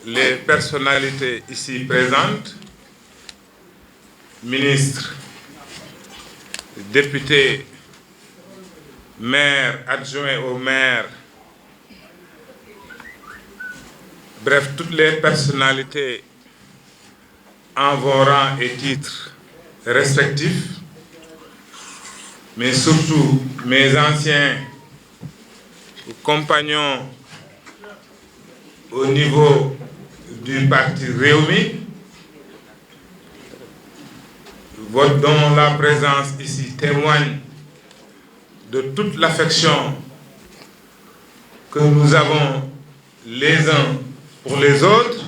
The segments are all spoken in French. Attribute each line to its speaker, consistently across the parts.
Speaker 1: les personnalités ici présentes, ministres, députés, maires, adjoints au maire, bref, toutes les personnalités en vos rangs et titres respectifs, mais surtout mes anciens compagnons au niveau du parti Rewmi, dont la présence ici témoigne de toute l'affection que nous avons les uns pour les autres,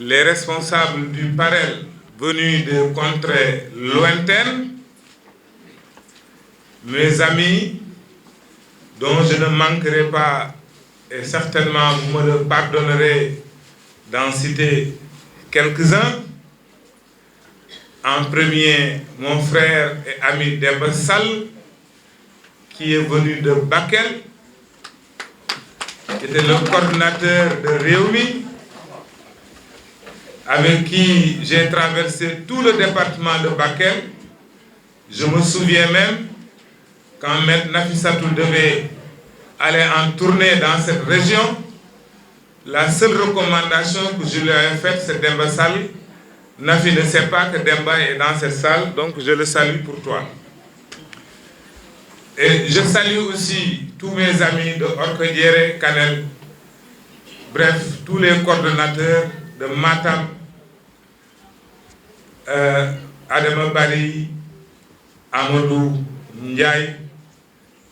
Speaker 1: les responsables du PAREL venus de contrées lointaines, mes amis dont je ne manquerai pas, et certainement vous me le pardonnerez d'en citer quelques-uns. En premier, mon frère et ami Demba Sall, qui est venu de Bakel, qui était le coordinateur de Rewmi, avec qui j'ai traversé tout le département de Bakel. Je me souviens même, quand Maître Nafissatou devait aller en tournée dans cette région, la seule recommandation que je lui ai faite, c'est Demba Sall. Nafi ne sait pas que Demba est dans cette salle, donc je le salue pour toi. Et je salue aussi tous mes amis de Orkodiéré, Kanel, bref, tous les coordonnateurs de Matam, Adama Bari, Amadou Ndiaye,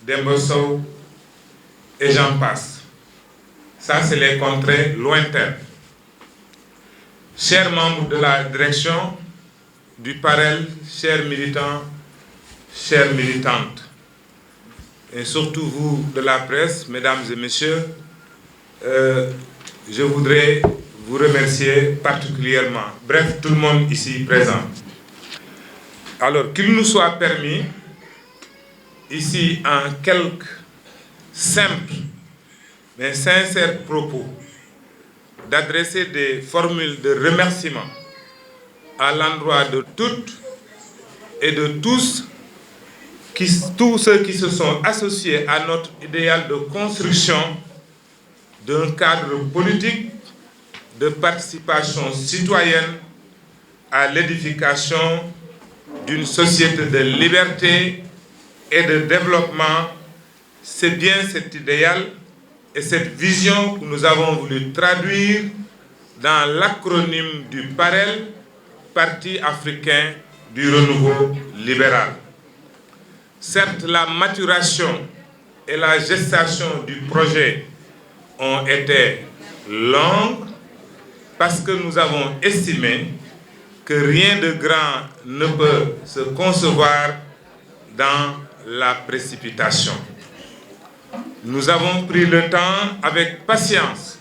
Speaker 1: Demba Sow, et j'en passe. Ça, c'est les contrées lointaines. Chers membres de la direction du PAREL, chers militants, chères militantes, et surtout vous de la presse, mesdames et messieurs, je voudrais vous remercier particulièrement. Bref, tout le monde ici présent. Alors, qu'il nous soit permis, ici, en quelques simples mais sincères propos, d'adresser des formules de remerciement à l'endroit de toutes et de tous ceux qui se sont associés à notre idéal de construction d'un cadre politique de participation citoyenne à l'édification d'une société de liberté et de développement. C'est bien cet idéal et cette vision que nous avons voulu traduire dans l'acronyme du PAREL, Parti africain du renouveau libéral. Certes, la maturation et la gestation du projet ont été longues parce que nous avons estimé que rien de grand ne peut se concevoir dans la précipitation. Nous avons pris le temps avec patience,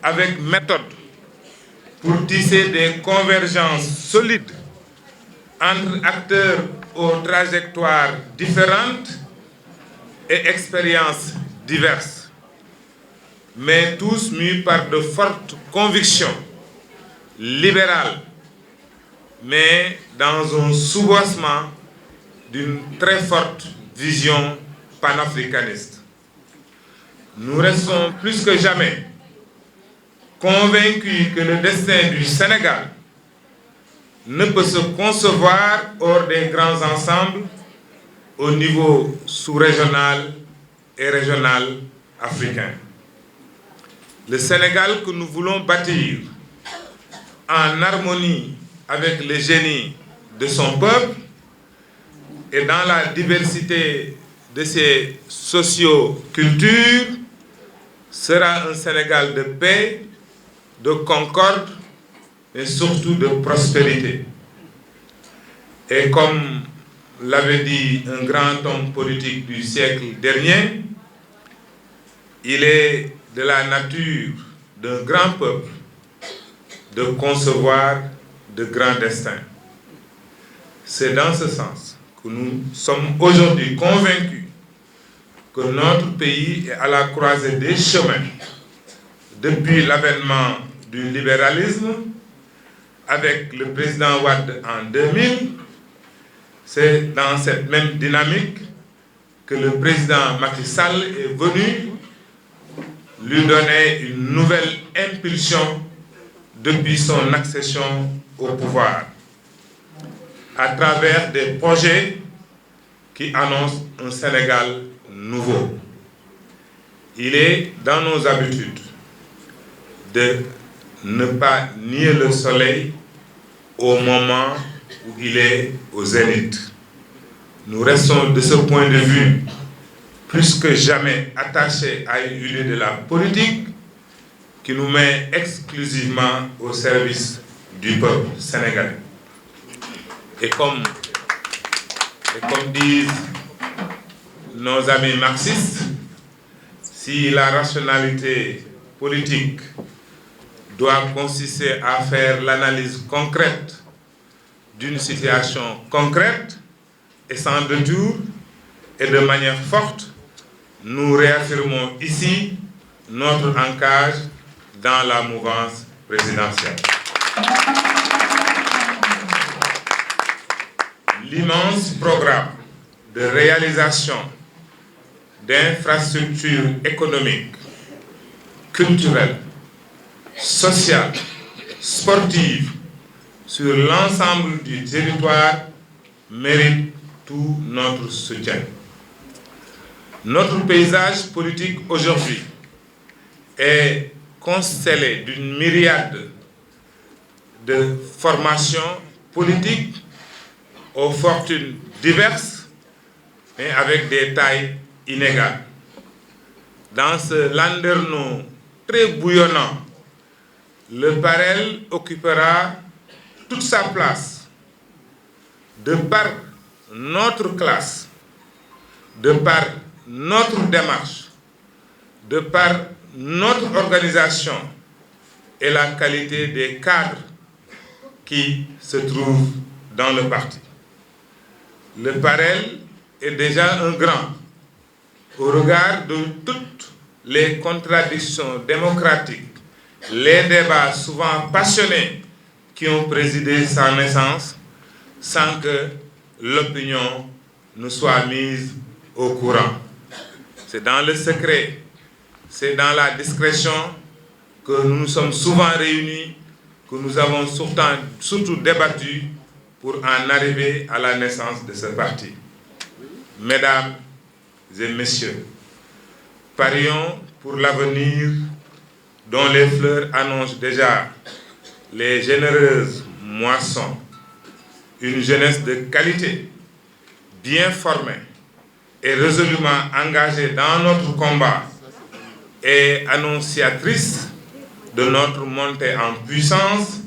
Speaker 1: avec méthode, pour tisser des convergences solides entre acteurs aux trajectoires différentes et expériences diverses, mais tous mus par de fortes convictions libérales, mais dans un soubassement d'une très forte vision panafricaniste. Nous restons plus que jamais convaincus que le destin du Sénégal ne peut se concevoir hors des grands ensembles au niveau sous-régional et régional africain. Le Sénégal que nous voulons bâtir en harmonie avec le génie de son peuple et dans la diversité de ses socio-cultures sera un Sénégal de paix, de concorde et surtout de prospérité. Et comme l'avait dit un grand homme politique du siècle dernier, il est de la nature d'un grand peuple de concevoir de grands destins. C'est dans ce sens que nous sommes aujourd'hui convaincus que notre pays est à la croisée des chemins depuis l'avènement du libéralisme, avec le président Wade en 2000, c'est dans cette même dynamique que le président Macky Sall est venu lui donner une nouvelle impulsion depuis son accession au pouvoir, à travers des projets qui annoncent un Sénégal nouveau. Il est dans nos habitudes de ne pas nier le soleil au moment où il est au zénith. Nous restons de ce point de vue plus que jamais attachés à une idée de la politique qui nous met exclusivement au service du peuple sénégalais. Et comme disent nos amis marxistes, si la rationalité politique doit consister à faire l'analyse concrète d'une situation concrète et sans détour et de manière forte, nous réaffirmons ici notre ancrage dans la mouvance présidentielle. L'immense programme de réalisation d'infrastructures économiques, culturelles, sociales, sportives sur l'ensemble du territoire mérite tout notre soutien. Notre paysage politique aujourd'hui est constellé d'une myriade de formations politiques aux fortunes diverses, mais avec des tailles inégales. Dans ce landerneau très bouillonnant, le Parel occupera toute sa place de par notre classe, de par notre démarche, de par notre organisation et la qualité des cadres qui se trouvent dans le parti. Le Parel est déjà un grand au regard de toutes les contradictions démocratiques, les débats souvent passionnés qui ont présidé sa naissance sans que l'opinion ne soit mise au courant. C'est dans le secret, c'est dans la discrétion que nous nous sommes souvent réunis, que nous avons surtout débattu pour en arriver à la naissance de ce parti. Mesdames et messieurs, parions pour l'avenir dont les fleurs annoncent déjà les généreuses moissons. Une jeunesse de qualité, bien formée et résolument engagée dans notre combat et annonciatrice de notre montée en puissance